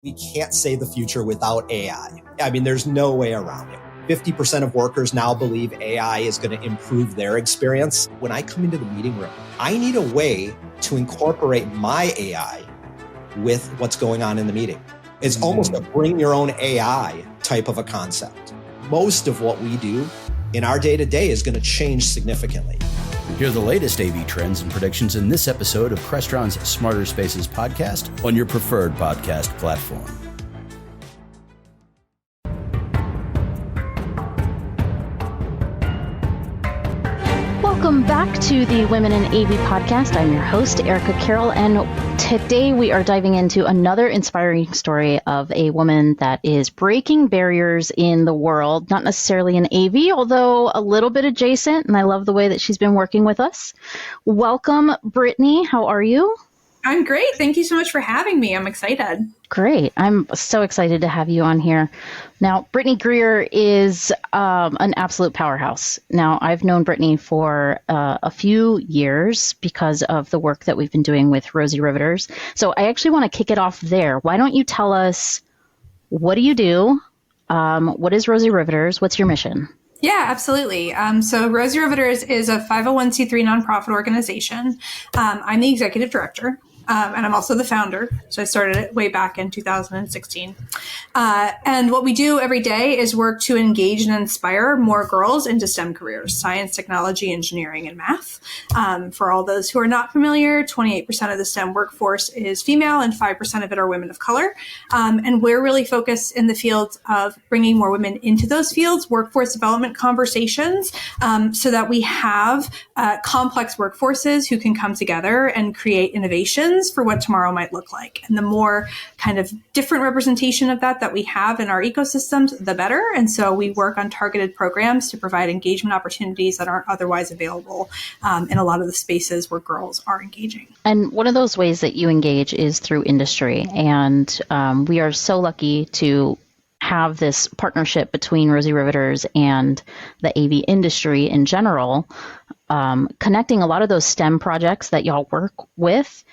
We can't say the future without AI. I mean, there's no way around it. 50% of workers now believe AI is going to improve their experience. When I come into the meeting room, I need a way to incorporate my AI with what's going on in the meeting. It's almost a bring your own AI type of a concept. Most of what we do in our day-to-day is going to change significantly. Hear the latest AV trends and predictions in this episode of Crestron's Smarter Spaces podcast on your preferred podcast platform. Welcome back to the Women in AV podcast. I'm your host, Erica Carroll, and today we are diving into another inspiring story of a woman that is breaking barriers in the world, not necessarily in AV, although a little bit adjacent, and I love the way that she's been working with us. Welcome, Brittany. How are you? I'm great. Thank you so much for having me. I'm excited. Great. I'm so excited to have you on here. Now, Brittany Greer is an absolute powerhouse. Now, I've known Brittany for a few years because of the work that we've been doing with Rosie Riveters. So I actually want to kick it off there. Why don't you tell us, what do you do? What is Rosie Riveters? What's your mission? Yeah, absolutely. So Rosie Riveters is a 501c3 nonprofit organization. I'm the executive director. And I'm also the founder. So I started it way back in 2016. And what we do every day is work to engage and inspire more girls into STEM careers: science, technology, engineering, and math. For all those who are not familiar, 28% of the STEM workforce is female and 5% of it are women of color. And we're really focused in the field of bringing more women into those fields, workforce development conversations, so that we have complex workforces who can come together and create innovations for what tomorrow might look like. And the more kind of different representation of that we have in our ecosystems, the better. And so we work on targeted programs to provide engagement opportunities that aren't otherwise available in a lot of the spaces where girls are engaging. And one of those ways that you engage is through industry. And we are so lucky to have this partnership between Rosie Riveters and the AV industry in general, connecting a lot of those STEM projects that y'all work with,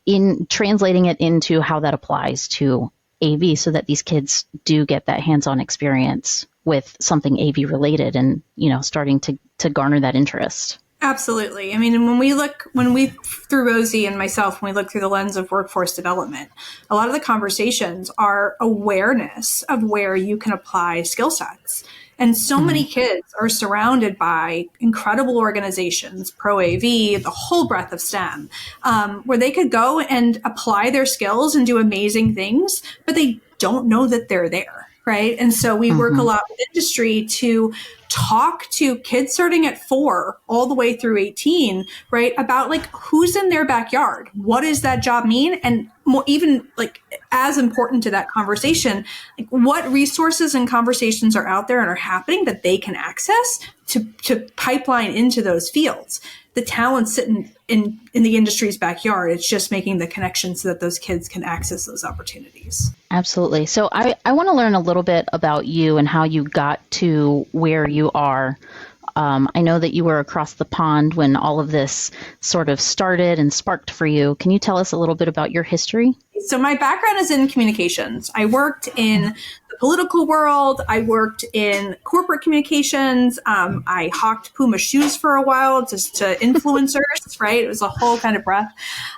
in translating it into how that applies to AV, so that these kids do get that hands-on experience with something AV related and, you know, starting to garner that interest. Absolutely. I mean, through Rosie and myself, when we look through the lens of workforce development, a lot of the conversations are awareness of where you can apply skill sets. And so many kids are surrounded by incredible organizations, pro AV, the whole breadth of STEM, where they could go and apply their skills and do amazing things, but they don't know that they're there, right? And so we work a lot with industry to talk to kids starting at 4 all the way through 18, right? About like who's in their backyard. What does that job mean? And more, even like as important to that conversation, like what resources and conversations are out there and are happening that they can access to pipeline into those fields. The talent's sitting in the industry's backyard. It's just making the connection so that those kids can access those opportunities. Absolutely. So I want to learn a little bit about you and how you got to where you are. I know that you were across the pond when all of this sort of started and sparked for you. Can you tell us a little bit about your history? So my background is in communications. I worked in the political world. I worked in corporate communications. I hawked Puma shoes for a while just to influencers, right? It was a whole kind of breath.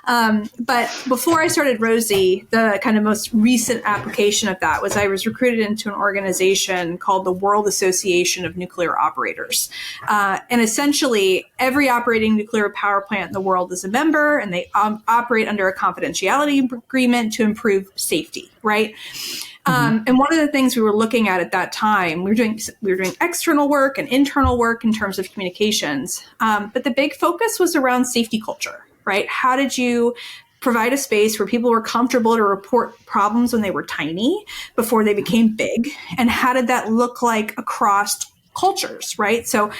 But before I started Rosie, the kind of most recent application of that was I was recruited into an organization called the World Association of Nuclear Operators. And essentially, every operating nuclear power plant in the world is a member, and they operate under a confidentiality agreement to improve safety, right? And one of the things we were looking at that time, we were doing external work and internal work in terms of communications, but the big focus was around safety culture, right? How did you provide a space where people were comfortable to report problems when they were tiny before they became big? And how did that look like across cultures, right? So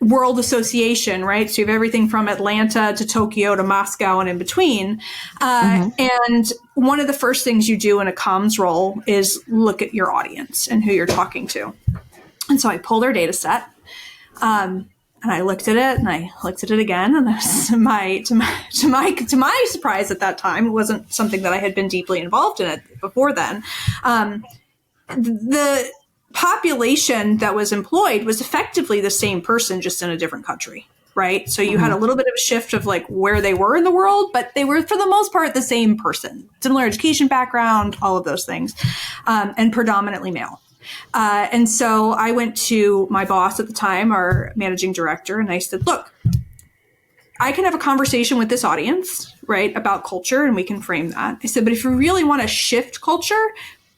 World Association, right? So you have everything from Atlanta to Tokyo to Moscow and in between. And one of the first things you do in a comms role is look at your audience and who you're talking to. And so I pulled our data set. And I looked at it and I looked at it again. And to my surprise at that time, it wasn't something that I had been deeply involved in it before then. The population that was employed was effectively the same person, just in a different country, right? So you had a little bit of a shift of like where they were in the world, but they were for the most part the same person, similar education background, all of those things, and predominantly male. And so I went to my boss at the time, our managing director, and I said, look, I can have a conversation with this audience, right, about culture, and we can frame that. I said, but if you really want to shift culture,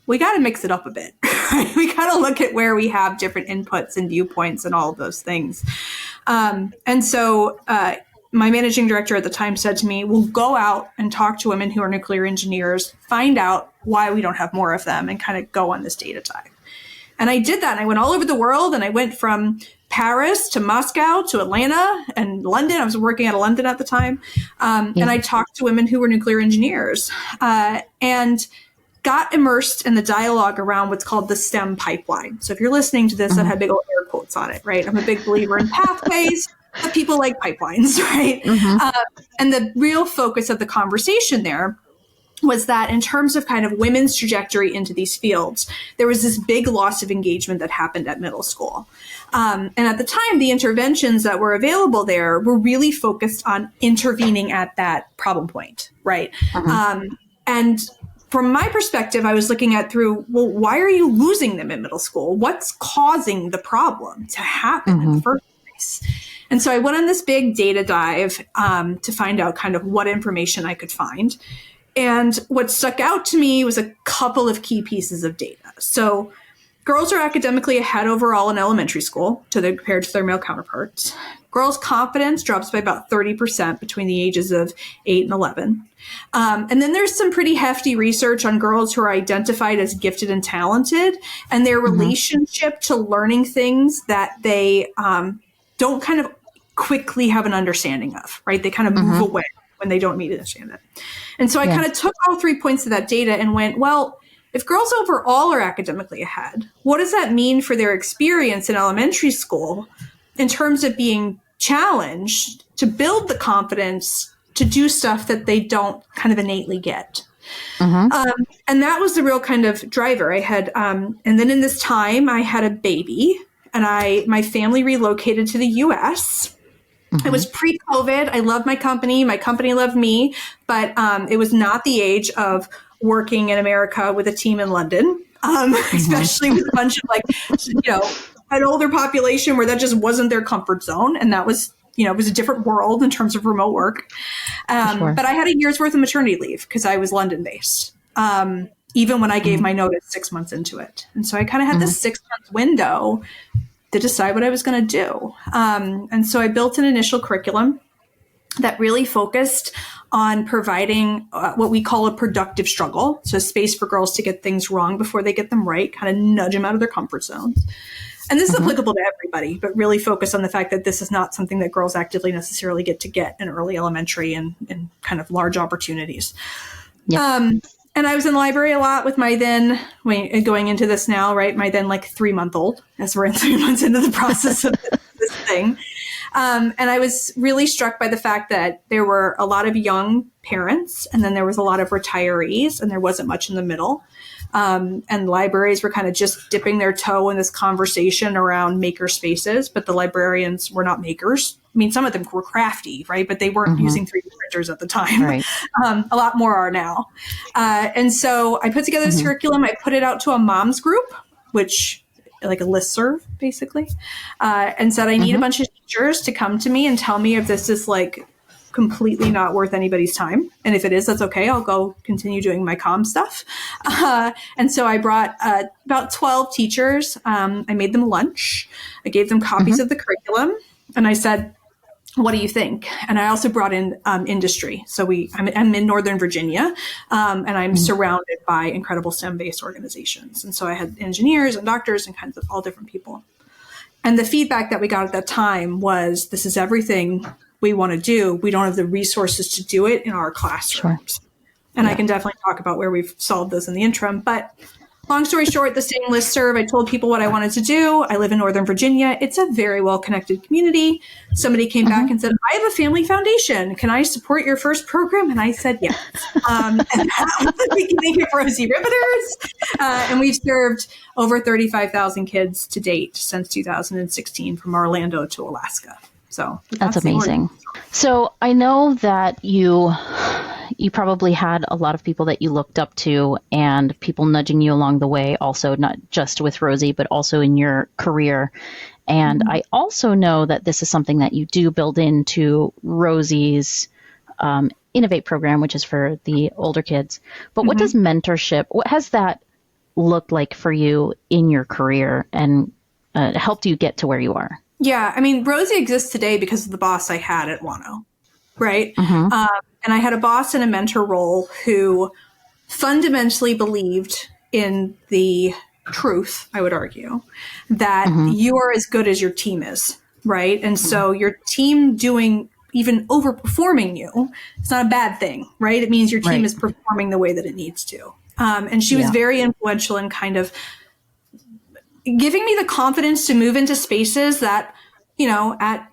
we got to mix it up a bit. Right? We got to look at where we have different inputs and viewpoints and all of those things. And so my managing director at the time said to me, we'll go out and talk to women who are nuclear engineers, find out why we don't have more of them, and kind of go on this data dive. And I did that. And I went all over the world, and I went from Paris to Moscow to Atlanta and London. I was working out of London at the time. And I talked to women who were nuclear engineers and got immersed in the dialogue around what's called the STEM pipeline. So if you're listening to this, that had big old air quotes on it, right? I'm a big believer in pathways, but people like pipelines, right? And the real focus of the conversation there was that in terms of kind of women's trajectory into these fields, there was this big loss of engagement that happened at middle school. And at the time, the interventions that were available there were really focused on intervening at that problem point, right? And from my perspective, I was looking at through, well, why are you losing them in middle school? What's causing the problem to happen in the first place? And so I went on this big data dive to find out kind of what information I could find. And what stuck out to me was a couple of key pieces of data. So girls are academically ahead overall in elementary school compared to their male counterparts. Girls' confidence drops by about 30% between the ages of 8 and 11. And then there's some pretty hefty research on girls who are identified as gifted and talented and their relationship to learning things that they don't kind of quickly have an understanding of, right? They kind of move away when they don't meet understand it. And so I kind of took all 3 points of that data and went, well, if girls overall are academically ahead, what does that mean for their experience in elementary school in terms of being challenged to build the confidence to do stuff that they don't kind of innately get? And that was the real kind of driver. I had, and then in this time I had a baby and my family relocated to the US. It was pre-COVID. I loved my company. My company loved me, but it was not the age of working in America with a team in London, especially with a bunch of an older population where that just wasn't their comfort zone. And that was, it was a different world in terms of remote work. But I had a year's worth of maternity leave because I was London based, even when I gave my notice 6 months into it. And so I kind of had this 6 month window to decide what I was going to do. And so I built an initial curriculum that really focused on providing what we call a productive struggle. So a space for girls to get things wrong before they get them right, kind of nudge them out of their comfort zones. And this is applicable to everybody, but really focus on the fact that this is not something that girls actively necessarily get in early elementary and kind of large opportunities. And I was in the library a lot with my then, going into this now, right, my then 3-month-old, as we're in 3 months into the process of this thing. And I was really struck by the fact that there were a lot of young parents, and then there was a lot of retirees, and there wasn't much in the middle. And libraries were kind of just dipping their toe in this conversation around maker spaces, but the librarians were not makers. I mean, some of them were crafty, right? But they weren't using 3D printers at the time. Right. A lot more are now. And so I put together this curriculum. I put it out to a mom's group, which like a listserv, basically, and said, I need a bunch of teachers to come to me and tell me if this is completely not worth anybody's time. And if it is, that's okay. I'll go continue doing my comm stuff. And so I brought about 12 teachers. I made them lunch. I gave them copies of the curriculum. And I said, what do you think? And I also brought in industry. So I'm in Northern Virginia, and I'm surrounded by incredible STEM-based organizations. And so I had engineers and doctors and kinds of all different people. And the feedback that we got at that time was, this is everything we want to do. We don't have the resources to do it in our classrooms. And I can definitely talk about where we've solved those in the interim. But long story short, the same listserv, I told people what I wanted to do. I live in Northern Virginia. It's a very well-connected community. Somebody came back and said, I have a family foundation. Can I support your first program? And I said, yes. And that was the beginning of Rosie Riveters. And we've served over 35,000 kids to date since 2016 from Orlando to Alaska. So that's amazing. So I know that you probably had a lot of people that you looked up to and people nudging you along the way, also not just with Rosie, but also in your career. And I also know that this is something that you do build into Rosie's Innovate program, which is for the older kids. But what does mentorship, what has that looked like for you in your career and helped you get to where you are? Yeah, I mean, Rosie exists today because of the boss I had at Wano, right? And I had a boss in a mentor role who fundamentally believed in the truth, I would argue, that you are as good as your team is, right? And so your team doing even overperforming you, it's not a bad thing, right? It means your team is performing the way that it needs to. And she was very influential in kind of giving me the confidence to move into spaces that, you know, at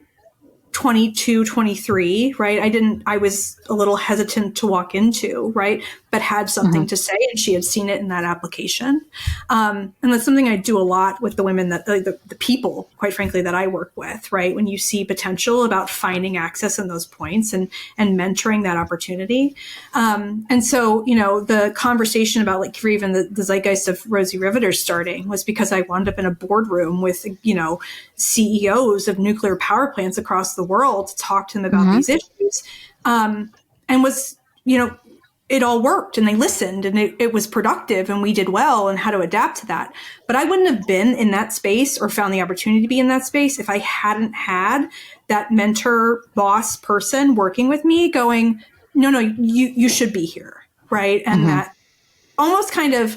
22, 23, right? I was a little hesitant to walk into, right? But had something to say, and she had seen it in that application. And that's something I do a lot with the women that, the people, quite frankly, that I work with, right? When you see potential about finding access in those points and mentoring that opportunity. And so, you know, the conversation about like for even the zeitgeist of Rosie Riveters starting was because I wound up in a boardroom with, you know, CEOs of nuclear power plants across the world to talk to them about these issues. And was, you know, it all worked and they listened and it was productive and we did well and how to adapt to that. But I wouldn't have been in that space or found the opportunity to be in that space if I hadn't had that mentor boss person working with me going, no, you should be here. Right. And that almost kind of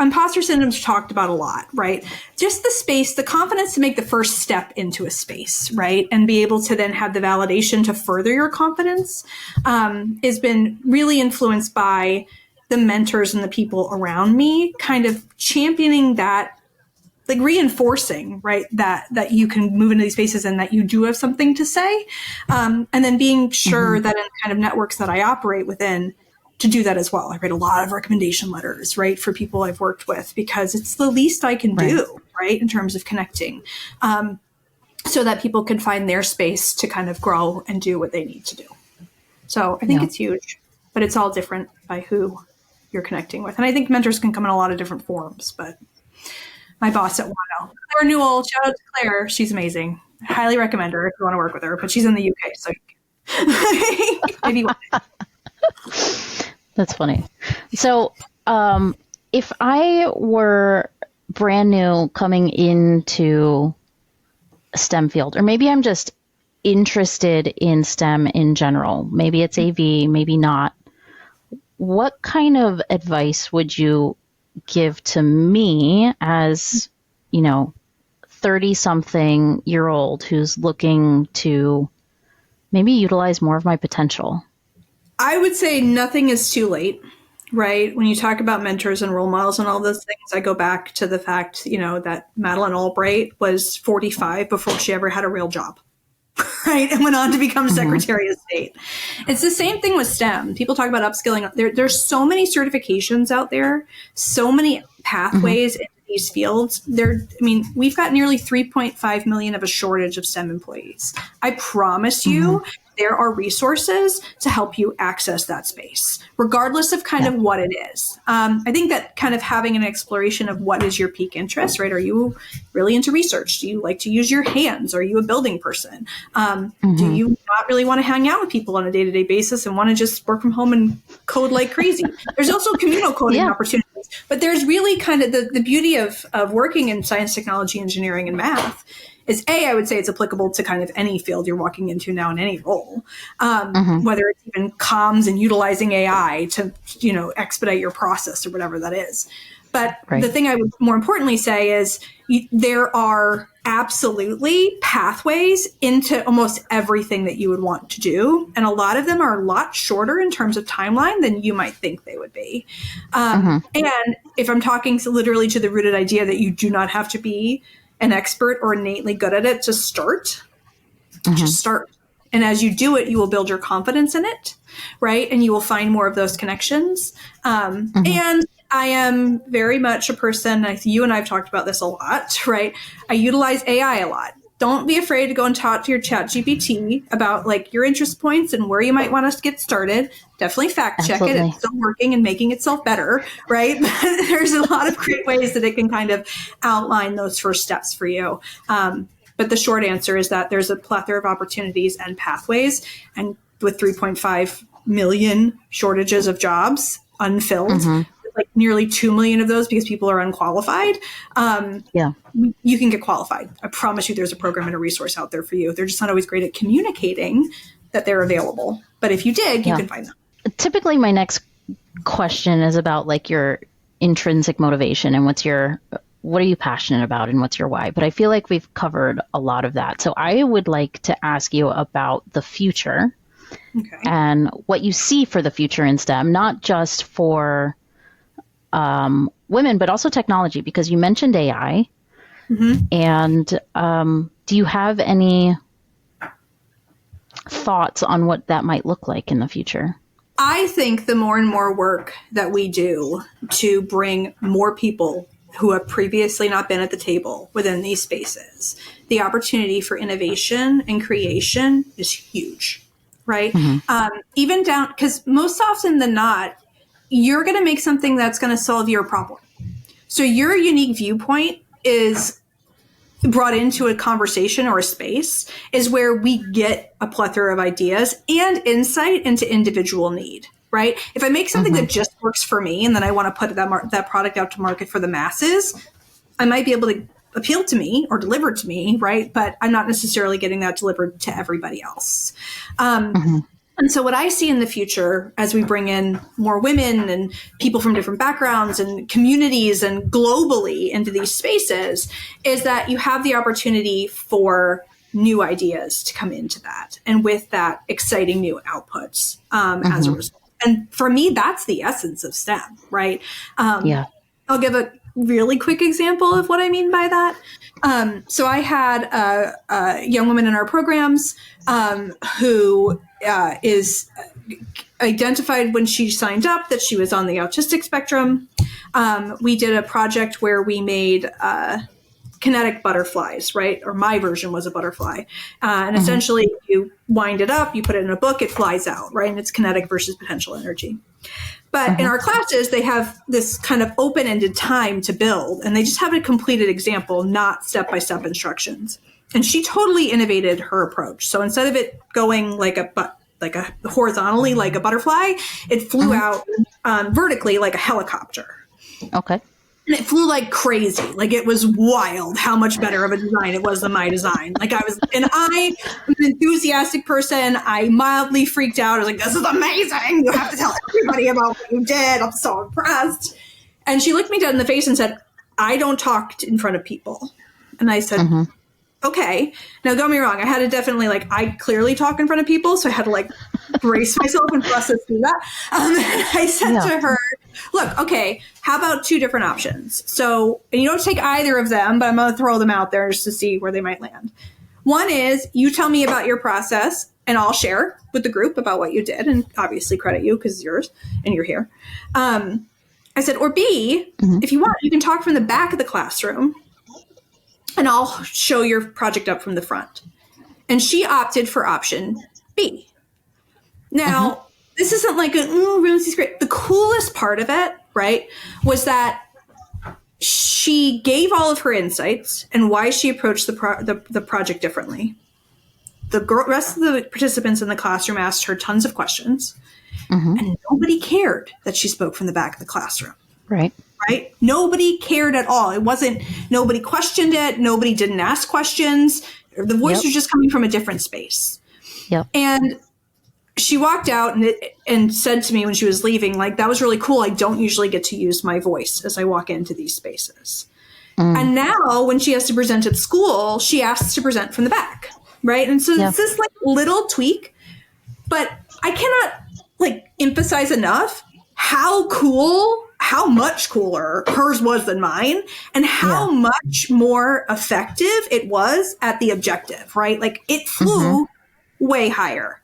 imposter syndrome's talked about a lot, right? Just the space, the confidence to make the first step into a space, right? And be able to then have the validation to further your confidence has been really influenced by the mentors and the people around me, kind of championing that, like reinforcing, right? That you can move into these spaces and that you do have something to say. And then being sure that in kind of networks that I operate within, to do that as well. I write a lot of recommendation letters, right, for people I've worked with because it's the least I can do, right, in terms of connecting, so that people can find their space to kind of grow and do what they need to do. So I think it's huge, but it's all different by who you're connecting with. And I think mentors can come in a lot of different forms, but my boss at Wano, Claire Newell, shout out to Claire. She's amazing. I highly recommend her if you want to work with her, but she's in the UK, so maybe one day. That's funny. So if I were brand new coming into a STEM field, or maybe I'm just interested in STEM in general, maybe it's AV, maybe not, what kind of advice would you give to me as, you know, 30-something-year-old who's looking to maybe utilize more of my potential? I would say nothing is too late, right? When you talk about mentors and role models and all those things, I go back to the fact, you know, that Madeleine Albright was 45 before she ever had a real job, right? And went on to become Secretary of State. It's the same thing with STEM. People talk about upskilling. There's so many certifications out there, so many pathways into these fields. We've got nearly 3.5 million of a shortage of STEM employees. I promise you, there are resources to help you access that space, regardless of kind of what it is. I think that kind of having an exploration of what is your peak interest, right? Are you really into research? Do you like to use your hands? Are you a building person? Do you not really want to hang out with people on a day-to-day basis and want to just work from home and code like crazy? There's also communal coding opportunities, but there's really kind of the beauty of working in science, technology, engineering, and math is I would say it's applicable to kind of any field you're walking into now in any role, whether it's even comms and utilizing AI to, you know, expedite your process or whatever that is. But the thing I would more importantly say is there are absolutely pathways into almost everything that you would want to do. And a lot of them are a lot shorter in terms of timeline than you might think they would be. And if I'm talking literally to the rooted idea that you do not have to be an expert or innately good at it to start, just start. And as you do it, you will build your confidence in it, right? And you will find more of those connections. And I am very much a person, you and I have talked about this a lot, right? I utilize AI a lot. Don't be afraid to go and talk to your chat GPT about like your interest points and where you might want us to get started. Definitely fact check it. It's still working and making itself better, right? There's a lot of great ways that it can kind of outline those first steps for you. But the short answer is that there's a plethora of opportunities and pathways. And with 3.5 million shortages of jobs unfilled, like nearly 2 million of those because people are unqualified, you can get qualified. I promise you there's a program and a resource out there for you. They're just not always great at communicating that they're available. But if you dig, you can find them. Typically, my next question is about like your intrinsic motivation and what are you passionate about and what's your why? But I feel like we've covered a lot of that. So I would like to ask you about the future and what you see for the future in STEM, not just for women, but also technology, because you mentioned AI. And do you have any thoughts on what that might look like in the future? I think the more and more work that we do to bring more people who have previously not been at the table within these spaces, the opportunity for innovation and creation is huge, right? Even down, because most often than not, you're going to make something that's going to solve your problem. So your unique viewpoint is brought into a conversation or a space is where we get a plethora of ideas and insight into individual need, right? If I make something that just works for me and then I want to put that product out to market for the masses, I might be able to appeal to me or deliver to me, right? But I'm not necessarily getting that delivered to everybody else. And so what I see in the future as we bring in more women and people from different backgrounds and communities and globally into these spaces is that you have the opportunity for new ideas to come into that. And with that, exciting new outputs as a result. And for me, that's the essence of STEM, right? I'll give a really quick example of what I mean by that. So I had a young woman in our programs who is identified when she signed up that she was on the autistic spectrum. We did a project where we made kinetic butterflies, right? Or my version was a butterfly. And essentially you wind it up, you put it in a book, it flies out, right? And it's kinetic versus potential energy. But in our classes, they have this kind of open-ended time to build, and they just have a completed example, not step-by-step instructions. And she totally innovated her approach. So instead of it going like a horizontally like a butterfly, it flew out vertically like a helicopter. Okay. And it flew like crazy. Like it was wild how much better of a design it was than my design. I'm an enthusiastic person. I mildly freaked out. I was like, this is amazing. You have to tell everybody about what you did. I'm so impressed. And she looked me dead in the face and said, I don't talk in front of people. And I said, okay. Now, don't get me wrong. I had to definitely I clearly talk in front of people. So I had to brace myself and process through that. I said to her, look, okay, how about two different options? So, and you don't take either of them, but I'm going to throw them out there just to see where they might land. One is you tell me about your process and I'll share with the group about what you did and obviously credit you because it's yours and you're here. I said, or B, if you want, you can talk from the back of the classroom and I'll show your project up from the front. And she opted for option B. Now, this isn't like Rosie's great. The coolest part of it, right, was that she gave all of her insights and why she approached the project differently. The rest of the participants in the classroom asked her tons of questions, and nobody cared that she spoke from the back of the classroom. Right? Nobody cared at all. Nobody questioned it. Nobody didn't ask questions. The voice was just coming from a different space. And she walked out and said to me when she was leaving, that was really cool. I don't usually get to use my voice as I walk into these spaces. And now when she has to present at school, she asks to present from the back, right? And so it's this like little tweak, but I cannot like emphasize enough how much cooler hers was than mine, and how much more effective it was at the objective, right? Like it flew way higher.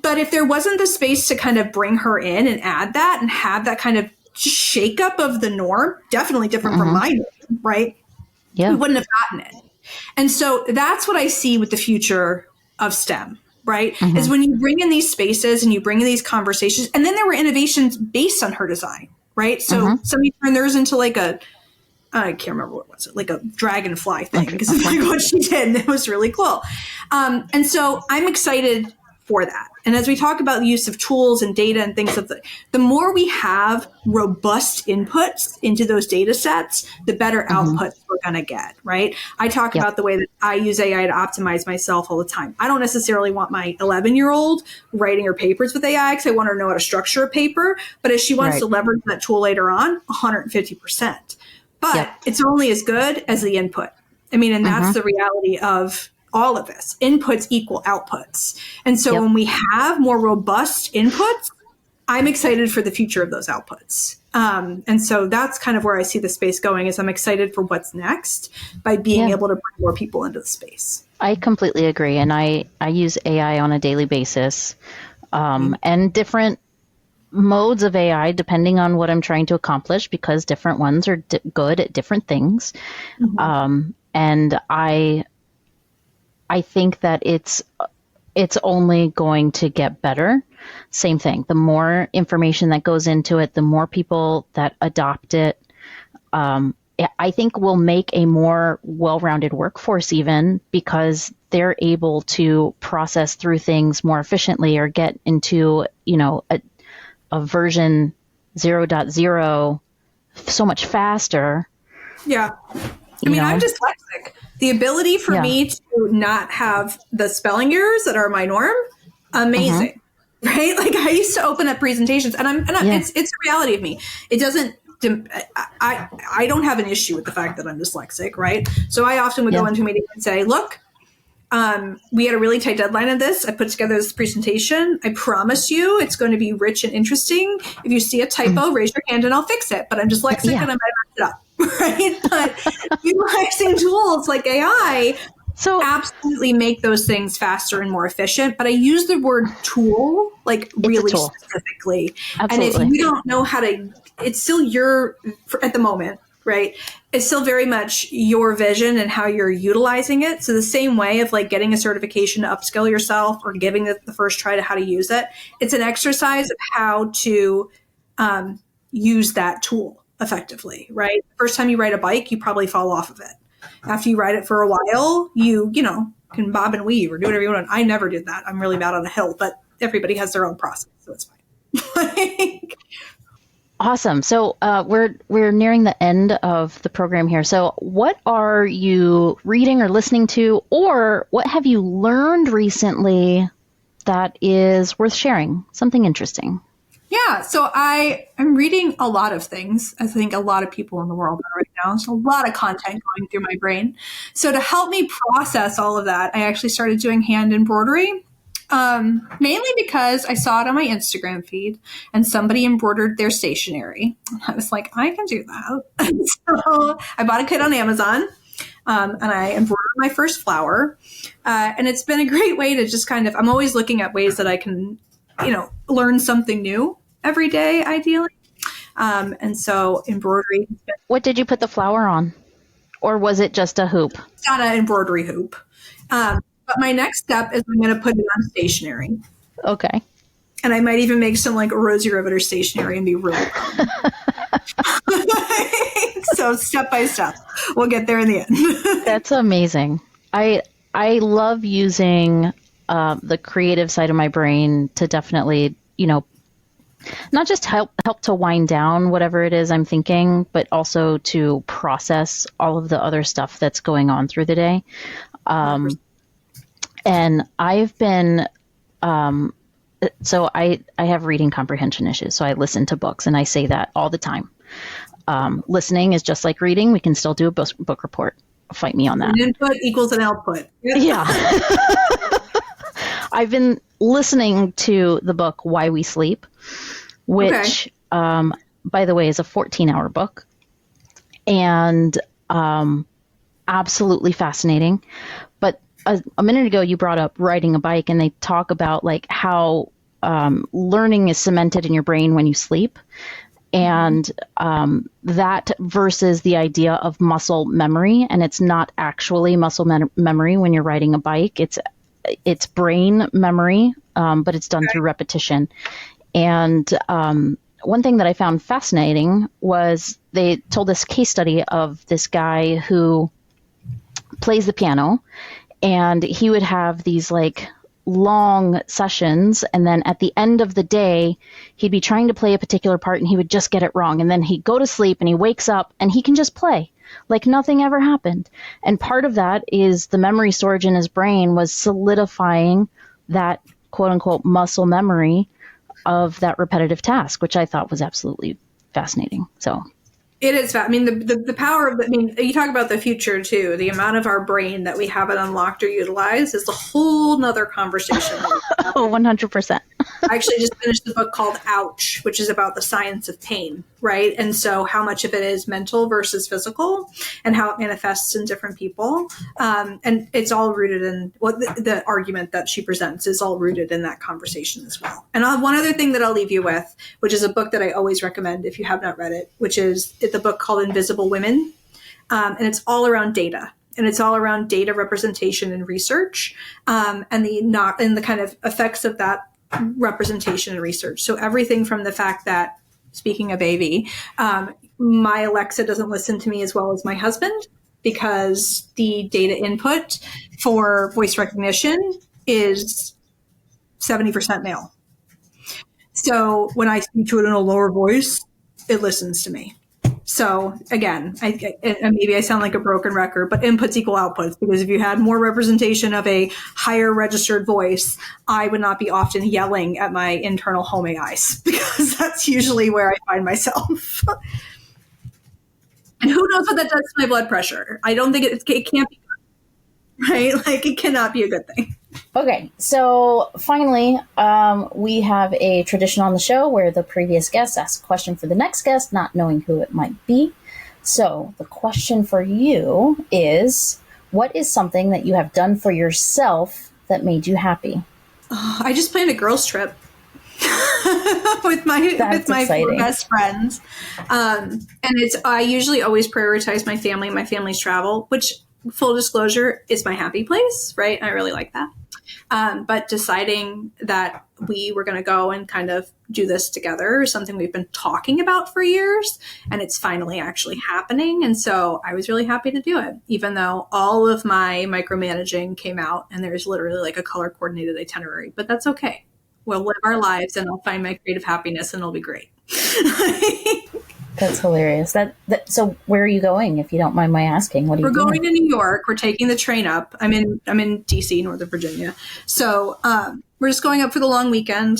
But if there wasn't the space to kind of bring her in and add that and have that kind of shakeup of the norm, definitely different from mine, right? Yeah. We wouldn't have gotten it. And so that's what I see with the future of STEM, right? Is when you bring in these spaces and you bring in these conversations, and then there were innovations based on her design, right? So somebody turned theirs into like I can't remember what was it, like a dragonfly thing, because it's like what she did. And it was really cool. And so I'm excited for that. And as we talk about the use of tools and data and things the more we have robust inputs into those data sets, the better outputs we're going to get, right? I talk about the way that I use AI to optimize myself all the time. I don't necessarily want my 11-year-old writing her papers with AI because I want her to know how to structure a paper. But if she wants to leverage that tool later on, 150%. But it's only as good as the input. I mean, and that's the reality of all of this. Inputs equal outputs. And so when we have more robust inputs, I'm excited for the future of those outputs. And so that's kind of where I see the space going, is I'm excited for what's next by being able to bring more people into the space. I completely agree. And I use AI on a daily basis, and different modes of AI depending on what I'm trying to accomplish, because different ones are good at different things. And I think that it's only going to get better. Same thing. The more information that goes into it, the more people that adopt it, I think will make a more well-rounded workforce, even because they're able to process through things more efficiently, or get into, a version 0.0 so much faster. Yeah. I mean, I'm dyslexic. The ability for me to not have the spelling errors that are my norm, amazing, right? Like I used to open up presentations, and it's a reality of me. It doesn't. I don't have an issue with the fact that I'm dyslexic, right? So I often would go into a meeting and say, "Look, we had a really tight deadline on this. I put together this presentation. I promise you, it's going to be rich and interesting. If you see a typo, raise your hand and I'll fix it. But I'm dyslexic and I might mess it up." Right? But utilizing tools like AI absolutely make those things faster and more efficient. But I use the word tool like really specifically. Absolutely. And if you don't know how to, it's still at the moment, right? It's still very much your vision and how you're utilizing it. So the same way of like getting a certification to upskill yourself or giving it the first try to how to use it, it's an exercise of how to use that tool effectively, right? First time you ride a bike, you probably fall off of it. After you ride it for a while, you can bob and weave or do whatever you want. I never did that. I'm really bad on a hill, but everybody has their own process, so it's fine. Awesome. So we're nearing the end of the program here. So what are you reading or listening to, or what have you learned recently that is worth sharing? Something interesting. Yeah, so I'm reading a lot of things. I think a lot of people in the world are right now. There's a lot of content going through my brain. So to help me process all of that, I actually started doing hand embroidery, mainly because I saw it on my Instagram feed and somebody embroidered their stationery. I was like, I can do that. So I bought a kit on Amazon, and I embroidered my first flower. And it's been a great way to just kind of, I'm always looking at ways that I can, learn something new every day, ideally. And so embroidery. What did you put the flower on? Or was it just a hoop? It's not an embroidery hoop. But my next step is I'm going to put it on stationery. Okay. And I might even make some like Rosie Riveters stationery and be really proud. So step by step, we'll get there in the end. That's amazing. I love using the creative side of my brain to definitely, not just help to wind down whatever it is I'm thinking, but also to process all of the other stuff that's going on through the day. And I've been, so I have reading comprehension issues. So I listen to books, and I say that all the time. listening is just like reading. We can still do a book report. Fight me on that. An input equals an output. Yeah. I've been listening to the book Why We Sleep, which, by the way, is a 14-hour book. And absolutely fascinating. But a minute ago, you brought up riding a bike, and they talk about like how learning is cemented in your brain when you sleep. And that versus the idea of muscle memory. And it's not actually muscle memory when you're riding a bike. It's brain memory, but it's done through repetition. And one thing that I found fascinating was they told this case study of this guy who plays the piano, and he would have these like long sessions, and then at the end of the day he'd be trying to play a particular part and he would just get it wrong, and then he'd go to sleep and he wakes up and he can just play like nothing ever happened. And part of that is the memory storage in his brain was solidifying that quote unquote muscle memory of that repetitive task, which I thought was absolutely fascinating. So it is. I mean, the power of, you talk about the future too. The amount of our brain that we haven't unlocked or utilized is a whole nother conversation. 100%. I actually just finished the book called Ouch, which is about the science of pain, right? And so how much of it is mental versus physical and how it manifests in different people. And it's all rooted in the argument that she presents is all rooted in that conversation as well. And one other thing that I'll leave you with, which is a book that I always recommend if you have not read it, which is the book called Invisible Women. And it's all around data. And it's all around data representation and research, and the kind of effects of that representation and research. So everything from the fact that, speaking of AV, my Alexa doesn't listen to me as well as my husband because the data input for voice recognition is 70% male. So when I speak to it in a lower voice, it listens to me. So again, maybe I sound like a broken record, but inputs equal outputs, because if you had more representation of a higher registered voice, I would not be often yelling at my internal home AIs, because that's usually where I find myself. And who knows what that does to my blood pressure? I don't think it can't be good, right? Like it cannot be a good thing. Okay, so finally, we have a tradition on the show where the previous guest asks a question for the next guest, not knowing who it might be. So the question for you is, what is something that you have done for yourself that made you happy? I just planned a girls' trip with my four best friends. And I usually always prioritize my family and my family's travel, which, full disclosure, is my happy place, right? I really like that. But deciding that we were going to go and kind of do this together is something we've been talking about for years, and it's finally actually happening. And so I was really happy to do it, even though all of my micromanaging came out and there's literally like a color coordinated itinerary, but that's okay. We'll live our lives and I'll find my creative happiness and it'll be great. That's hilarious. So where are you going, if you don't mind my asking? What are you doing? We're going to New York. We're taking the train up. I'm in DC, Northern Virginia. So we're just going up for the long weekend.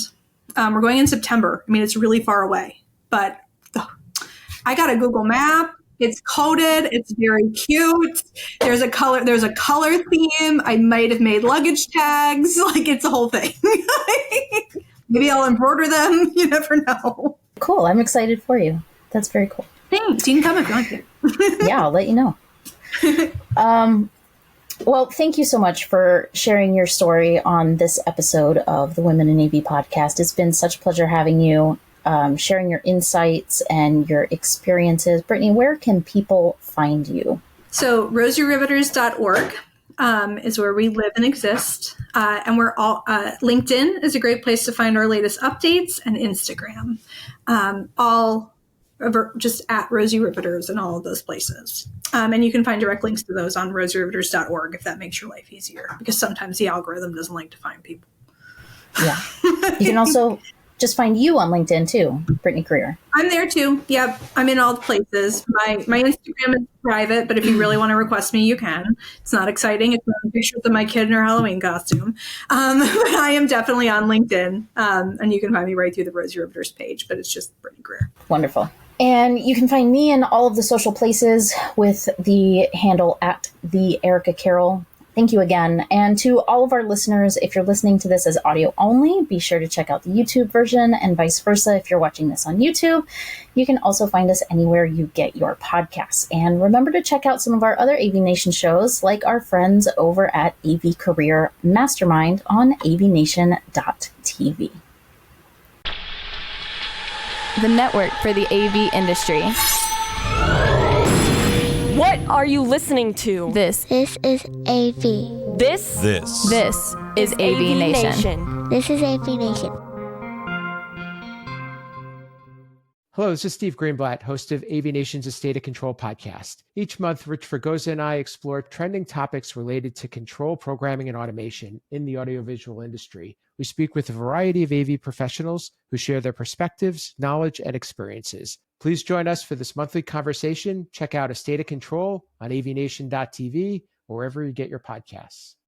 We're going in September. I mean, it's really far away, but I got a Google map. It's coded. It's very cute. There's a color theme. I might have made luggage tags. Like, it's a whole thing. Maybe I'll embroider them. You never know. Cool. I'm excited for you. That's very cool. Thanks. You can come if you want to. Yeah, I'll let you know. Well, thank you so much for sharing your story on this episode of the Women in AV podcast. It's been such a pleasure having you, sharing your insights and your experiences. Brittany, where can people find you? So rosieriviters.org is where we live and exist. And we're all, LinkedIn is a great place to find our latest updates, and Instagram. All just at Rosie Riveters and all of those places. And you can find direct links to those on rosieriviters.org if that makes your life easier, because sometimes the algorithm doesn't like to find people. Yeah. You can also just find you on LinkedIn too, Brittany Greer. I'm there too. Yep. I'm in all the places. My Instagram is private, but if you really want to request me, you can. It's not exciting. It's not pictures of my kid in her Halloween costume. But I am definitely on LinkedIn. And you can find me right through the Rosie Riveters page, but it's just Brittany Greer. Wonderful. And you can find me in all of the social places with the handle at the Erica Carroll. Thank you again. And to all of our listeners, if you're listening to this as audio only, be sure to check out the YouTube version, and vice versa. If you're watching this on YouTube, you can also find us anywhere you get your podcasts. And remember to check out some of our other AVNation shows, like our friends over at AV Career Mastermind on AVNation.tv. The network for the AV industry. What are you listening to? This is AV. This is AVNation. This is AVNation. Hello, this is Steve Greenblatt, host of AVNation's A State of Control podcast. Each month, Rich Fregosa and I explore trending topics related to control programming and automation in the audiovisual industry. We speak with a variety of AV professionals who share their perspectives, knowledge, and experiences. Please join us for this monthly conversation. Check out A State of Control on avnation.tv or wherever you get your podcasts.